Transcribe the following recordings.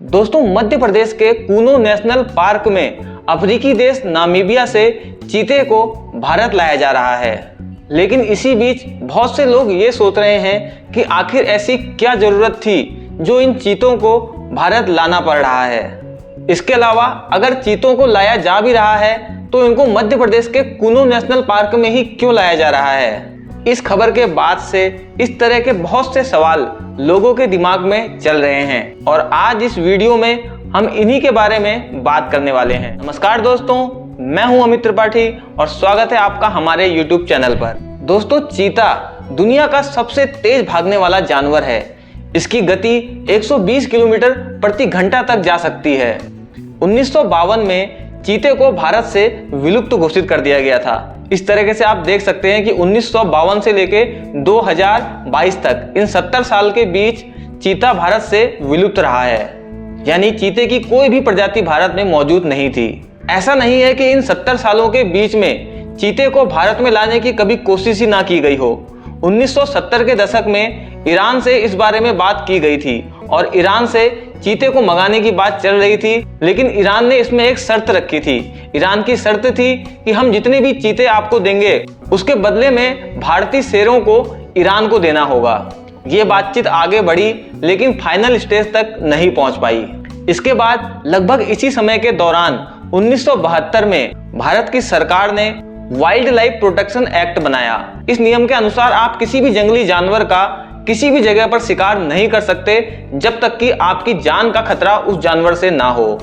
दोस्तों, मध्य प्रदेश के Kuno national park में अफ्रीकी देश नामीबिया से चीते को भारत लाया जा रहा है। लेकिन इसी बीच बहुत से लोग ये सोच रहे हैं कि आखिर ऐसी क्या जरूरत थी जो इन चीतों को भारत लाना पड़ रहा है। इसके अलावा अगर चीतों को लाया जा भी रहा है तो इनको मध्य प्रदेश के कूनो नेशनल पार्क में ही क्यों लाया जा रहा है। इस खबर के बाद से इस तरह के बहुत से सवाल लोगों के दिमाग में चल रहे हैं और आज इस वीडियो में हम इन्हीं के बारे में बात करने वाले हैं। नमस्कार दोस्तों, मैं हूं अमित त्रिपाठी और स्वागत है आपका हमारे YouTube चैनल पर। दोस्तों, चीता दुनिया का सबसे तेज भागने वाला जानवर है। इसकी गति 120 किलोमीटर प्रति घंटा तक जा सकती है। 1952 में चीते को भारत से विलुप्त घोषित कर दिया गया था। इस तरीके से आप देख सकते हैं कि 1952 से लेके 2022 तक इन 70 साल के बीच चीता भारत से विलुप्त रहा है। यानी चीते की कोई भी प्रजाति भारत में मौजूद नहीं थी। ऐसा नहीं है कि इन 70 सालों के बीच में चीते को भारत में लाने की कभी कोशिश ही ना की गई हो। 1970 के दशक में ईरान से इस बारे में बात की गई थी और ईरान से चीते को मंगाने की बात चल रही थी, लेकिन ईरान ने इसमें एक शर्त रखी थी। ईरान की शर्त थी कि हम जितने भी चीते आपको देंगे उसके बदले में भारतीय शेरों को ईरान को देना होगा। ये बातचीत आगे बढ़ी लेकिन फाइनल स्टेज तक नहीं पहुंच पाई। इसके बाद लगभग इसी समय के दौरान 1972 में भारत की सरकार ने वाइल्ड लाइफ प्रोटेक्शन एक्ट बनाया। इस नियम के अनुसार आप किसी भी जंगली जानवर का किसी भी जगह पर शिकार नहीं कर सकते जब तक कि आपकी जान का खतरा उस जानवर से ना हो।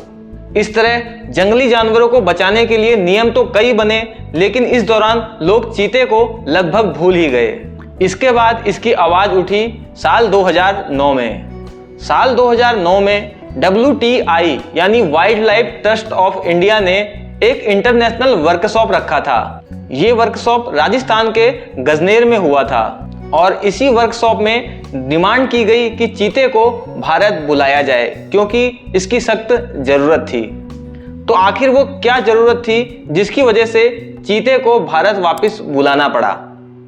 इस तरह जंगली जानवरों को बचाने के लिए नियम तो कई बने, लेकिन इस दौरान लोग चीते को लगभग भूल ही गए। इसके बाद इसकी आवाज उठी साल 2009 में। साल 2009 में WTI यानी wild life trust of India ने एक इंटरनेशनल वर्कशॉप रखा था। ये वर्कशॉप राजस्थान के गजनेर में हुआ था और इसी वर्कशॉप में डिमांड की गई कि चीते को भारत बुलाया जाए क्योंकि इसकी सख्त जरूरत थी। तो आखिर वो क्या जरूरत थी जिसकी वजह से चीते को भारत वापस बुलाना पड़ा,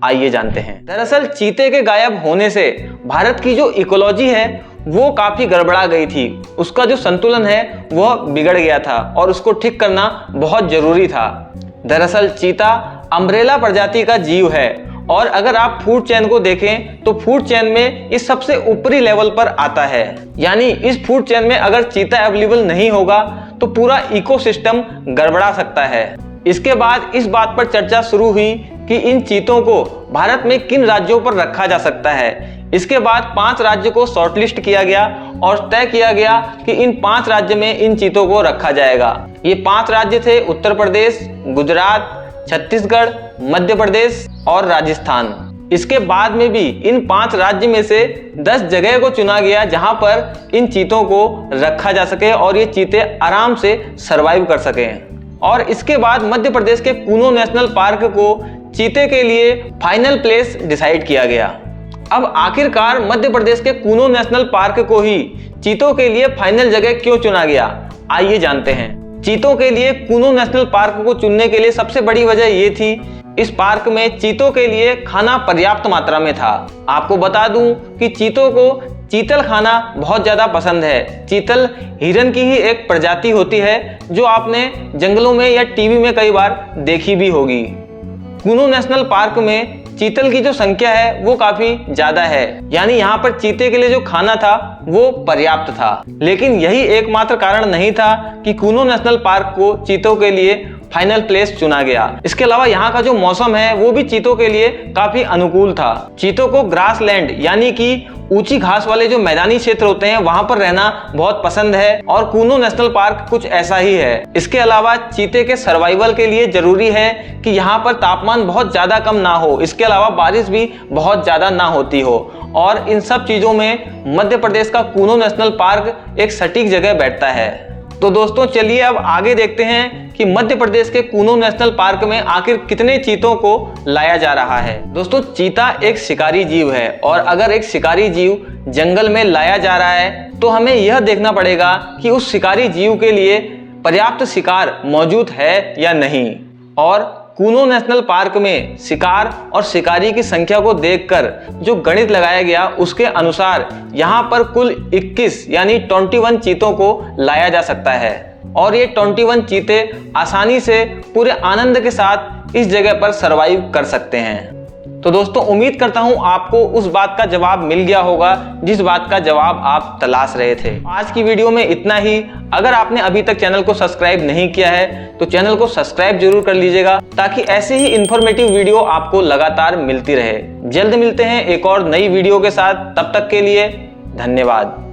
आइए जानते हैं। दरअसल चीते के गायब होने से भारत की जो इकोलॉजी है वो काफी गड़बड़ा गई थी। उसका जो संतुलन है वह बिगड़ गया था और उसको ठीक करना बहुत जरूरी था। दरअसल चीता अम्ब्रेला प्रजाति का जीव है और अगर आप फूड चेन को देखें तो फूड चेन में इस सबसे ऊपरी लेवल पर आता है। यानी इस फूड चेन में अगर चीता अवेलेबल नहीं होगा तो पूरा इकोसिस्टम गड़बड़ा सकता है। इसके बाद इस बात पर चर्चा शुरू हुई कि इन चीतों को भारत में किन राज्यों पर रखा जा सकता है। इसके बाद 5 राज्य को शॉर्टलिस्ट किया गया और तय किया गया कि इन 5 राज्य में इन चीतों को रखा जाएगा। ये 5 राज्य थे उत्तर प्रदेश, गुजरात, छत्तीसगढ़, मध्य प्रदेश और राजस्थान। इसके बाद में भी इन 5 राज्य में से 10 जगह को चुना गया जहां पर इन चीतों को रखा जा सके और ये चीते आराम से सरवाइव कर सकें। और इसके बाद मध्य प्रदेश के कूनो नेशनल पार्क को चीते के लिए फाइनल प्लेस डिसाइड किया गया। अब आखिरकार मध्य प्रदेश के कूनो नेशनल पार्क को ही चीतों के लिए फाइनल जगह क्यों चुना गया, आइए जानते हैं। चीतों के लिए कूनो नेशनल पार्क को चुनने के लिए सबसे बड़ी वजह ये थी, इस पार्क में चीतों के लिए खाना पर्याप्त मात्रा में था। आपको बता दूं कि चीतों को चीतल खाना बहुत ज्यादा पसंद है। चीतल हिरन की ही एक प्रजाति होती है जो आपने जंगलों में या टीवी में कई बार देखी भी होगी। कूनो नेशनल पार्क में चीतल की जो संख्या है वो काफी ज्यादा है, यानी यहाँ पर चीते के लिए जो खाना था वो पर्याप्त था। लेकिन यही एकमात्र कारण नहीं था कि कूनो नेशनल पार्क को चीतों के लिए फाइनल प्लेस चुना गया। इसके अलावा यहाँ का जो मौसम है वो भी चीतों के लिए काफी अनुकूल था। चीतों को ग्रास लैंड यानी कि ऊंची घास वाले जो मैदानी क्षेत्र होते हैं वहां पर रहना बहुत पसंद है और कूनो नेशनल पार्क कुछ ऐसा ही है। इसके अलावा चीते के सर्वाइवल के लिए जरूरी है कि यहाँ पर तापमान बहुत ज्यादा कम ना हो, इसके अलावा बारिश भी बहुत ज्यादा ना होती हो। और इन सब चीजों में मध्य प्रदेश का कूनो नेशनल पार्क एक सटीक जगह बैठता है। तो दोस्तों चलिए अब आगे देखते हैं कि मध्य प्रदेश के कूनो नेशनल पार्क में आखिर कितने चीतों को लाया जा रहा है। दोस्तों, चीता एक शिकारी जीव है और अगर एक शिकारी जीव जंगल में लाया जा रहा है तो हमें यह देखना पड़ेगा कि उस शिकारी जीव के लिए पर्याप्त शिकार मौजूद है या नहीं और कूनो नेशनल पार्क में शिकार और शिकारी की संख्या को देखकर जो गणित लगाया गया उसके अनुसार यहाँ पर कुल 21 यानी 21 चीतों को लाया जा सकता है और ये 21 चीते आसानी से पूरे आनंद के साथ इस जगह पर सरवाइव कर सकते हैं। तो दोस्तों उम्मीद करता हूं आपको उस बात का जवाब मिल गया होगा जिस बात का जवाब आप तलाश रहे थे। आज की वीडियो में इतना ही। अगर आपने अभी तक चैनल को सब्सक्राइब नहीं किया है तो चैनल को सब्सक्राइब जरूर कर लीजिएगा ताकि ऐसे ही इंफॉर्मेटिव वीडियो आपको लगातार मिलती रहे। जल्द मिलते हैं एक और नई वीडियो के साथ, तब तक के लिए धन्यवाद।